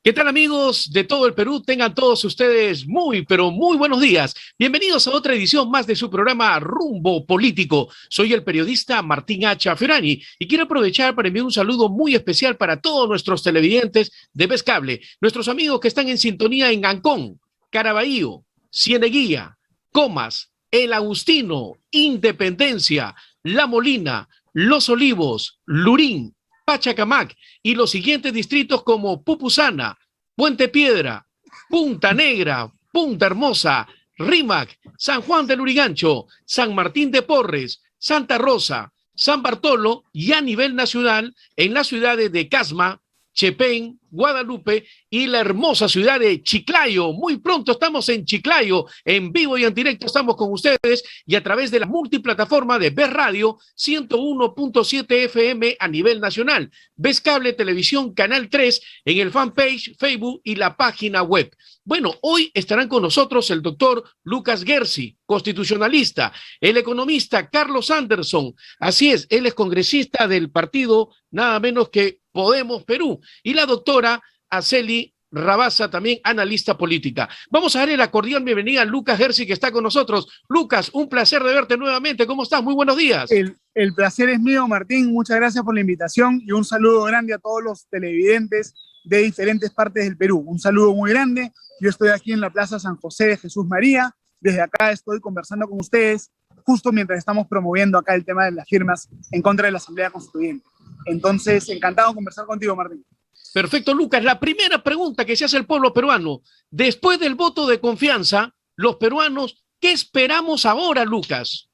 ¿Qué tal, amigos de todo el Perú? Tengan todos ustedes muy, pero muy buenos días. Bienvenidos a otra edición más de su programa Rumbo Político. Soy el periodista Martín H. Ferrani y quiero aprovechar para enviar un saludo muy especial para todos nuestros televidentes de Vez Cable, nuestros amigos que están en sintonía en Ancón, Caraballo, Cieneguilla, Comas, El Agustino, Independencia, La Molina, Los Olivos, Lurín, Pachacamac y los siguientes distritos como Pupusana, Puente Piedra, Punta Negra, Punta Hermosa, Rímac, San Juan del Lurigancho, San Martín de Porres, Santa Rosa, San Bartolo y a nivel nacional en las ciudades de Casma, Chepén, Guadalupe y la hermosa ciudad de Chiclayo. Muy pronto estamos en Chiclayo, en vivo y en directo estamos con ustedes y a través de la multiplataforma de Vez Radio 101.7 FM a nivel nacional, Vez Cable Televisión Canal 3 en el fanpage, Facebook y la página web. Bueno, hoy estarán con nosotros el doctor Lucas Gersi, constitucionalista, el economista Carlos Anderson, así es, él es congresista del partido nada menos que Podemos Perú, y la doctora Aceli Rabasa, también analista política. Vamos a darle la cordial bienvenida a Lucas Gersi, que está con nosotros. Lucas, un placer de verte nuevamente. ¿Cómo estás? Muy buenos días. El placer es mío, Martín. Muchas gracias por la invitación y un saludo grande a todos los televidentes de diferentes partes del Perú. Un saludo muy grande. Yo estoy aquí en la Plaza San José de Jesús María. Desde acá estoy conversando con ustedes justo mientras estamos promoviendo acá el tema de las firmas en contra de la Asamblea Constituyente. Entonces, encantado de conversar contigo, Martín. Perfecto, Lucas. La primera pregunta que se hace el pueblo peruano, después del voto de confianza, los peruanos, ¿qué esperamos ahora, Lucas?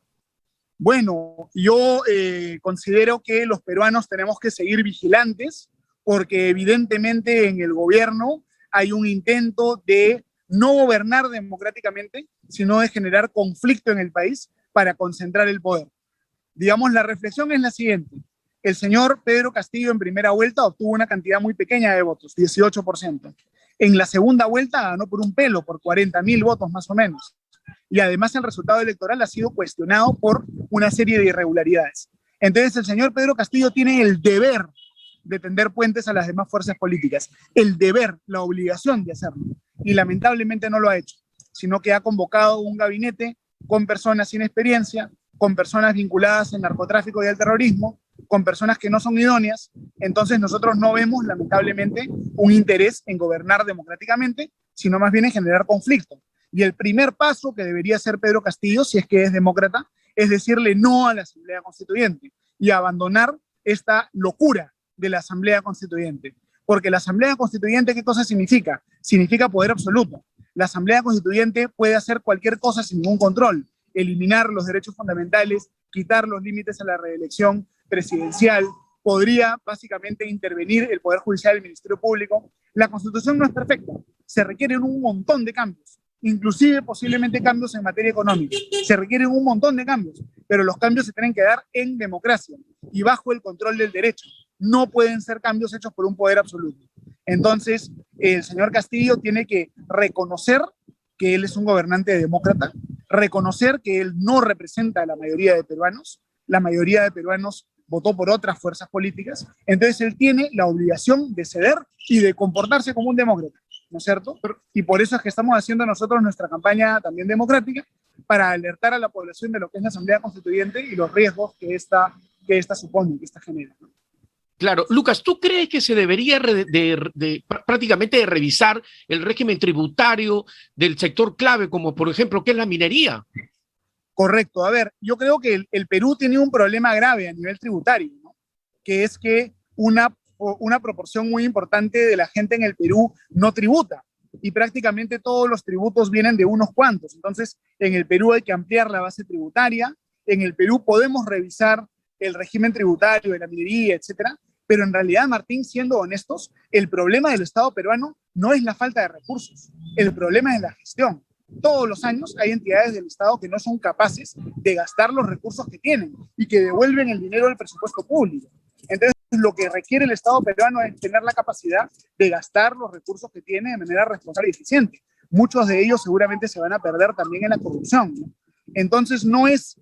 Bueno, yo considero que los peruanos tenemos que seguir vigilantes porque evidentemente en el gobierno hay un intento de no gobernar democráticamente, sino de generar conflicto en el país para concentrar el poder. Digamos, la reflexión es la siguiente. El señor Pedro Castillo en primera vuelta obtuvo una cantidad muy pequeña de votos, 18%. En la segunda vuelta ganó por un pelo, por 40.000 votos más o menos. Y además el resultado electoral ha sido cuestionado por una serie de irregularidades. Entonces el señor Pedro Castillo tiene el deber de tender puentes a las demás fuerzas políticas. El deber, la obligación de hacerlo. Y lamentablemente no lo ha hecho, sino que ha convocado un gabinete con personas sin experiencia, con personas vinculadas al narcotráfico y al terrorismo, con personas que no son idóneas. Entonces nosotros no vemos, lamentablemente, un interés en gobernar democráticamente, sino más bien en generar conflicto. Y el primer paso que debería hacer Pedro Castillo, si es que es demócrata, es decirle no a la Asamblea Constituyente y abandonar esta locura de la Asamblea Constituyente. Porque la Asamblea Constituyente, ¿qué cosa significa? Significa poder absoluto. La Asamblea Constituyente puede hacer cualquier cosa sin ningún control, eliminar los derechos fundamentales, quitar los límites a la reelección presidencial, podría básicamente intervenir el Poder Judicial y el Ministerio Público. La Constitución no es perfecta, se requieren un montón de cambios, inclusive posiblemente cambios en materia económica. Se requieren un montón de cambios, pero los cambios se tienen que dar en democracia y bajo el control del derecho. No pueden ser cambios hechos por un poder absoluto. Entonces, el señor Castillo tiene que reconocer que él es un gobernante demócrata, reconocer que él no representa a la mayoría de peruanos. La mayoría de peruanos votó por otras fuerzas políticas, entonces él tiene la obligación de ceder y de comportarse como un demócrata, ¿no es cierto? Y por eso es que estamos haciendo nosotros nuestra campaña también democrática, para alertar a la población de lo que es la Asamblea Constituyente y los riesgos que esta supone, que esta genera, ¿no? Claro. Lucas, ¿tú crees que se debería prácticamente revisar el régimen tributario del sector clave, como por ejemplo, ¿qué es la minería? Correcto. A ver, yo creo que el Perú tiene un problema grave a nivel tributario, ¿no? Que es que una proporción muy importante de la gente en el Perú no tributa y prácticamente todos los tributos vienen de unos cuantos. Entonces, en el Perú hay que ampliar la base tributaria, en el Perú podemos revisar el régimen tributario de la minería, etcétera, pero en realidad, Martín, siendo honestos, el problema del Estado peruano no es la falta de recursos, el problema es la gestión. Todos los años hay entidades del Estado que no son capaces de gastar los recursos que tienen y que devuelven el dinero del presupuesto público. Entonces, lo que requiere el Estado peruano es tener la capacidad de gastar los recursos que tiene de manera responsable y eficiente. Muchos de ellos seguramente se van a perder también en la corrupción, ¿no? Entonces, no es,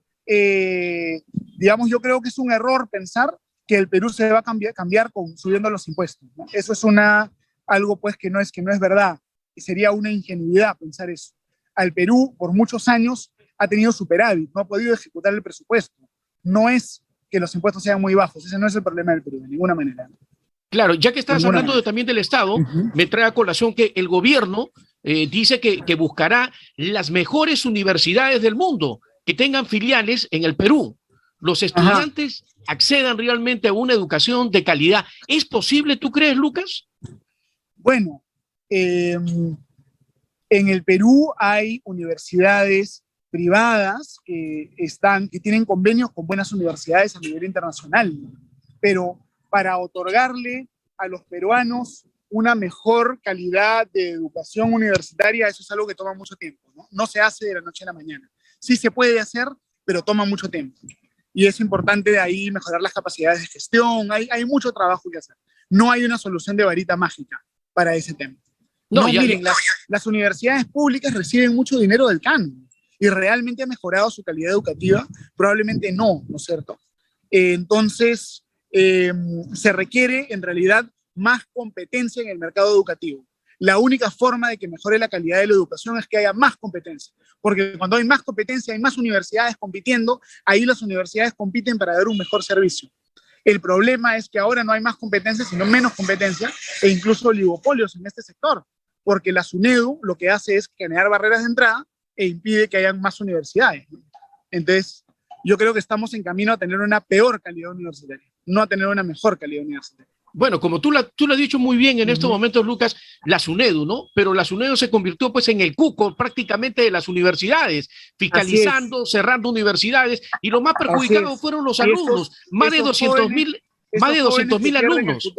digamos, yo creo que es un error pensar que el Perú se va a cambiar subiendo los impuestos, ¿no? Eso es una algo pues que no es verdad. Y sería una ingenuidad pensar eso. Al Perú, por muchos años, ha tenido superávit, no ha podido ejecutar el presupuesto. No es que los impuestos sean muy bajos, ese no es el problema del Perú, de ninguna manera. Claro, ya que estás hablando Manera. también del Estado, me trae a colación que el gobierno dice que buscará las mejores universidades del mundo que tengan filiales en el Perú. Los estudiantes accedan realmente a una educación de calidad. ¿Es posible, tú crees, Lucas? Bueno, en el Perú hay universidades privadas que tienen convenios con buenas universidades a nivel internacional, pero para otorgarle a los peruanos una mejor calidad de educación universitaria, eso es algo que toma mucho tiempo, ¿no? No se hace de la noche a la mañana. Sí se puede hacer, pero toma mucho tiempo. Y es importante de ahí mejorar las capacidades de gestión, hay mucho trabajo que hacer. No hay una solución de varita mágica para ese tema. No, miren, las universidades públicas reciben mucho dinero del canon y realmente ha mejorado su calidad educativa, probablemente no, ¿no es cierto? Entonces, se requiere en realidad más competencia en el mercado educativo. La única forma de que mejore la calidad de la educación es que haya más competencia, porque cuando hay más competencia, hay más universidades compitiendo, ahí las universidades compiten para dar un mejor servicio. El problema es que ahora no hay más competencia, sino menos competencia e incluso oligopolios en este sector, porque la SUNEDU lo que hace es generar barreras de entrada e impide que haya más universidades. Entonces, yo creo que estamos en camino a tener una peor calidad universitaria, no a tener una mejor calidad universitaria. Bueno, como tú lo has dicho muy bien en estos momentos, Lucas, la SUNEDU, ¿no? Pero la SUNEDU se convirtió pues en el cuco prácticamente de las universidades, fiscalizando, cerrando universidades, y los más perjudicados fueron los alumnos, más de 200.000 alumnos.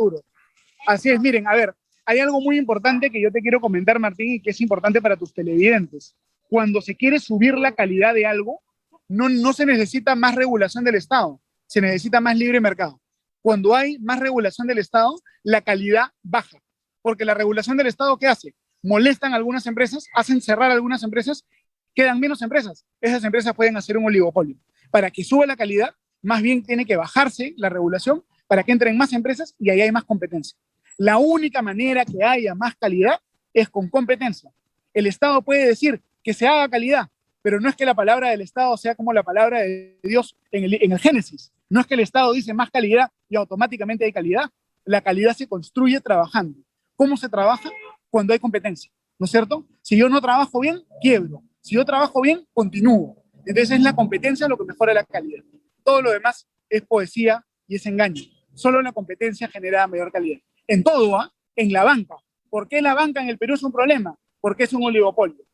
Así es, miren, a ver, hay algo muy importante que yo te quiero comentar, Martín, y que es importante para tus televidentes. Cuando se quiere subir la calidad de algo, no se necesita más regulación del Estado, se necesita más libre mercado. Cuando hay más regulación del Estado, la calidad baja. Porque la regulación del Estado, ¿qué hace? Molestan a algunas empresas, hacen cerrar algunas empresas, quedan menos empresas. Esas empresas pueden hacer un oligopolio. Para que suba la calidad, más bien tiene que bajarse la regulación para que entren más empresas y ahí hay más competencia. La única manera que haya más calidad es con competencia. El Estado puede decir que se haga calidad, pero no es que la palabra del Estado sea como la palabra de Dios en el Génesis. No es que el Estado dice más calidad y automáticamente hay calidad. La calidad se construye trabajando. ¿Cómo se trabaja? Cuando hay competencia, ¿no es cierto? Si yo no trabajo bien, quiebro. Si yo trabajo bien, continúo. Entonces es la competencia lo que mejora la calidad. Todo lo demás es poesía y es engaño. Solo la competencia genera mayor calidad. En todo, en la banca. ¿Por qué la banca en el Perú es un problema? Porque es un oligopolio.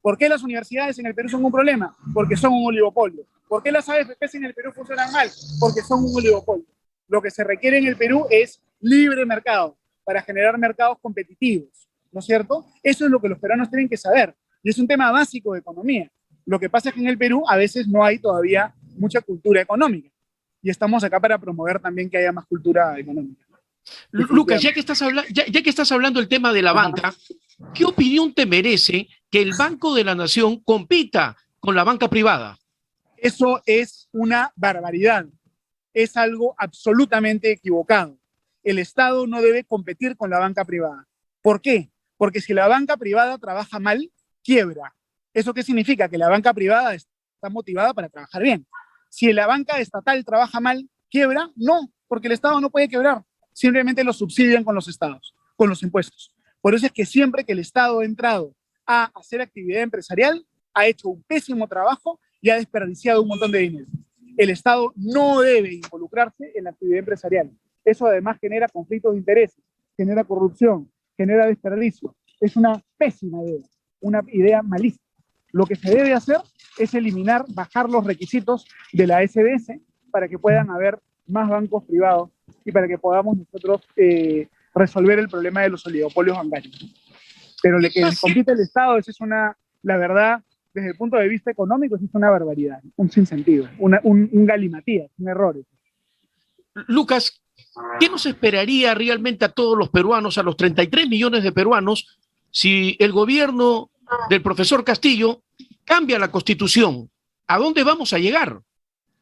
¿Por qué las universidades en el Perú son un problema? Porque son un oligopolio. ¿Por qué las AFPs en el Perú funcionan mal? Porque son un oligopolio. Lo que se requiere en el Perú es libre mercado para generar mercados competitivos, ¿no es cierto? Eso es lo que los peruanos tienen que saber. Y es un tema básico de economía. Lo que pasa es que en el Perú a veces no hay todavía mucha cultura económica. Y estamos acá para promover también que haya más cultura económica. Lucas, ya que estás hablando del tema de la banca, ¿qué opinión te merece que el Banco de la Nación compita con la banca privada? Eso es una barbaridad. Es algo absolutamente equivocado. El Estado no debe competir con la banca privada. ¿Por qué? Porque si la banca privada trabaja mal, quiebra. ¿Eso qué significa? Que la banca privada está motivada para trabajar bien. Si la banca estatal trabaja mal, ¿quiebra? No, porque el Estado no puede quebrar. Simplemente lo subsidian con los estados, con los impuestos. Por eso es que siempre que el Estado ha entrado a hacer actividad empresarial, ha hecho un pésimo trabajo y ha desperdiciado un montón de dinero. El Estado no debe involucrarse en la actividad empresarial. Eso además genera conflictos de intereses, genera corrupción, genera desperdicio. Es una pésima idea, una idea malísima. Lo que se debe hacer es eliminar, bajar los requisitos de la SBS para que puedan haber más bancos privados y para que podamos nosotros resolver el problema de los oligopolios bancarios. Pero lo que compite el Estado, eso es la verdad, desde el punto de vista económico, eso es una barbaridad, un sinsentido, un galimatías, un error. Lucas, ¿qué nos esperaría realmente a todos los peruanos, a los 33 millones de peruanos, si el gobierno del profesor Castillo cambia la Constitución? ¿A dónde vamos a llegar?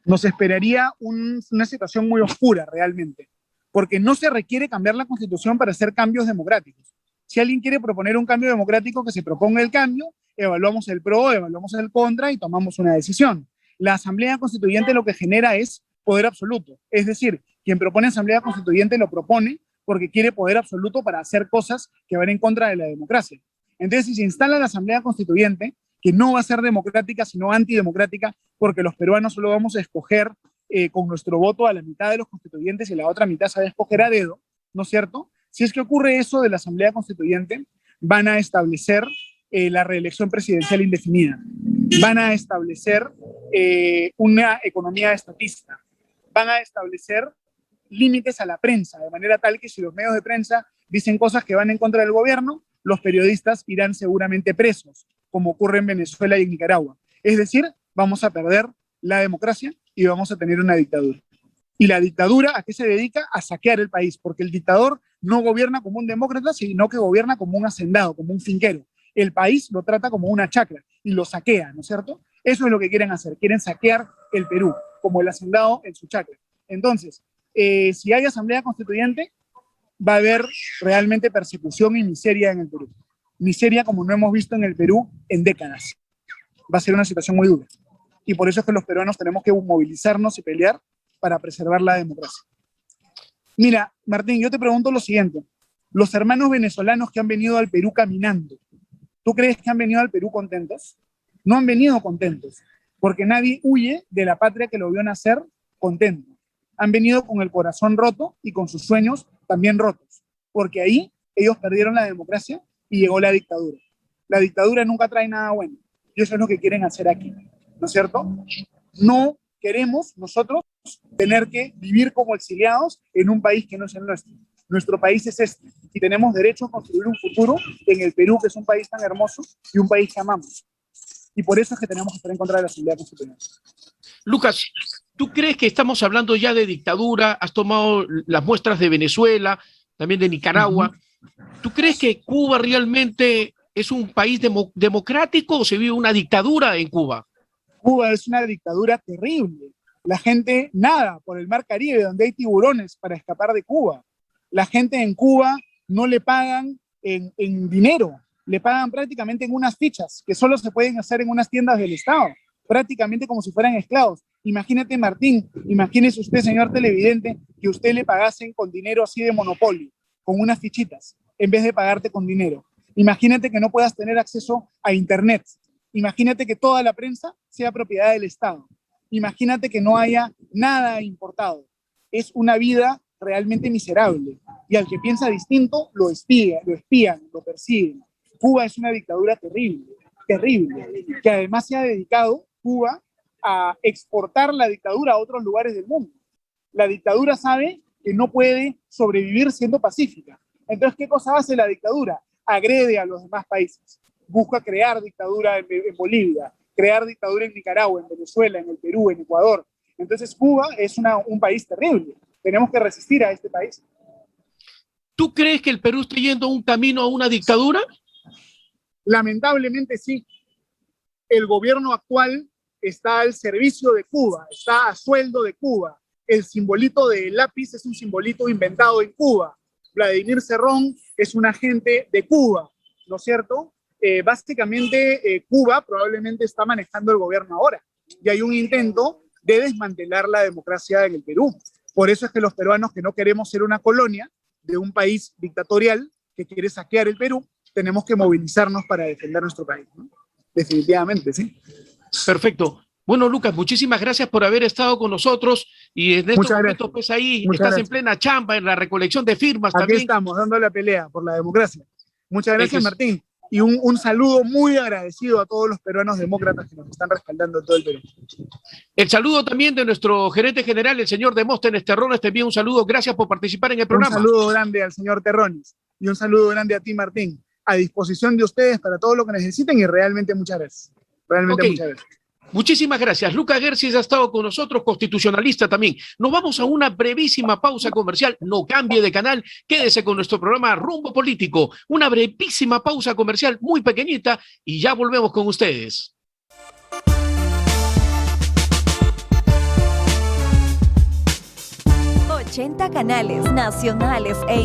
Nos esperaría una situación muy oscura realmente, porque no se requiere cambiar la Constitución para hacer cambios democráticos. Si alguien quiere proponer un cambio democrático, que se proponga el cambio, evaluamos el pro, evaluamos el contra y tomamos una decisión. La Asamblea Constituyente lo que genera es poder absoluto. Es decir, quien propone Asamblea Constituyente lo propone porque quiere poder absoluto para hacer cosas que van en contra de la democracia. Entonces, si se instala la Asamblea Constituyente, que no va a ser democrática, sino antidemocrática, porque los peruanos solo vamos a escoger con nuestro voto a la mitad de los constituyentes y la otra mitad se va a escoger a dedo, ¿no es cierto? Si es que ocurre eso de la Asamblea Constituyente, van a establecer la reelección presidencial indefinida, van a establecer una economía estatista, van a establecer límites a la prensa, de manera tal que si los medios de prensa dicen cosas que van en contra del gobierno, los periodistas irán seguramente presos, como ocurre en Venezuela y en Nicaragua. Es decir, vamos a perder la democracia y vamos a tener una dictadura. ¿Y la dictadura a qué se dedica? A saquear el país, porque el dictador no gobierna como un demócrata, sino que gobierna como un hacendado, como un finquero. El país lo trata como una chacra y lo saquea, ¿no es cierto? Eso es lo que quieren hacer, quieren saquear el Perú, como el hacendado en su chacra. Entonces, si hay Asamblea Constituyente, va a haber realmente persecución y miseria en el Perú. Miseria como no hemos visto en el Perú en décadas. Va a ser una situación muy dura. Y por eso es que los peruanos tenemos que movilizarnos y pelear para preservar la democracia. Mira, Martín, yo te pregunto lo siguiente. Los hermanos venezolanos que han venido al Perú caminando, ¿tú crees que han venido al Perú contentos? No han venido contentos, porque nadie huye de la patria que lo vio nacer contento. Han venido con el corazón roto y con sus sueños también rotos, porque ahí ellos perdieron la democracia y llegó la dictadura. La dictadura nunca trae nada bueno, y eso es lo que quieren hacer aquí, ¿no es cierto? No queremos nosotros tener que vivir como exiliados en un país que no es el nuestro. Nuestro país es este, y tenemos derecho a construir un futuro en el Perú, que es un país tan hermoso y un país que amamos. Y por eso es que tenemos que estar en contra de la Asamblea Constitucional. Lucas, ¿tú crees que estamos hablando ya de dictadura? Has tomado las muestras de Venezuela, también de Nicaragua. ¿Tú crees que Cuba realmente es un país democrático o se vive una dictadura en Cuba? Cuba es una dictadura terrible. La gente nada por el mar Caribe, donde hay tiburones, para escapar de Cuba. La gente en Cuba no le pagan en dinero, le pagan prácticamente en unas fichas que solo se pueden hacer en unas tiendas del Estado, prácticamente como si fueran esclavos. Imagínate, Martín, imagínese usted, señor televidente, que usted le pagasen con dinero así de monopolio, con unas fichitas, en vez de pagarte con dinero. Imagínate que no puedas tener acceso a Internet. Imagínate que toda la prensa sea propiedad del Estado. Imagínate que no haya nada importado. Es una vida realmente miserable. Y al que piensa distinto, lo espían, lo persiguen. Cuba es una dictadura terrible, terrible, que además se ha dedicado Cuba a exportar la dictadura a otros lugares del mundo. La dictadura sabe que no puede sobrevivir siendo pacífica. Entonces, ¿qué cosa hace la dictadura? Agrede a los demás países. Busca crear dictadura en Bolivia, crear dictadura en Nicaragua, en Venezuela, en el Perú, en Ecuador. Entonces, Cuba es un país terrible. Tenemos que resistir a este país. ¿Tú crees que el Perú está yendo un camino a una dictadura? Lamentablemente sí. El gobierno actual está al servicio de Cuba, está a sueldo de Cuba. El simbolito del lápiz es un simbolito inventado en Cuba. Vladimir Cerrón es un agente de Cuba, ¿no es cierto? Básicamente Cuba probablemente está manejando el gobierno ahora y hay un intento de desmantelar la democracia en el Perú. Por eso es que los peruanos que no queremos ser una colonia de un país dictatorial que quiere saquear el Perú, tenemos que movilizarnos para defender nuestro país, ¿no? Definitivamente, sí. Perfecto. Bueno, Lucas, muchísimas gracias por haber estado con nosotros y en estos momentos, pues ahí estás en plena chamba, en la recolección de firmas también. Aquí estamos, dando la pelea por la democracia. Muchas gracias, Martín. Y un saludo muy agradecido a todos los peruanos demócratas que nos están respaldando en todo el Perú. El saludo también de nuestro gerente general, el señor Demóstenes Terrones, te envía un saludo. Gracias por participar en el programa. Un saludo grande al señor Terrones y un saludo grande a ti, Martín. A disposición de ustedes para todo lo que necesiten y realmente muchas gracias. Realmente muchas gracias. Muchísimas gracias. Lucas Gersis ha estado con nosotros, constitucionalista también. Nos vamos a una brevísima pausa comercial. No cambie de canal. Quédese con nuestro programa Rumbo Político. Una brevísima pausa comercial muy pequeñita y ya volvemos con ustedes. 80 canales nacionales e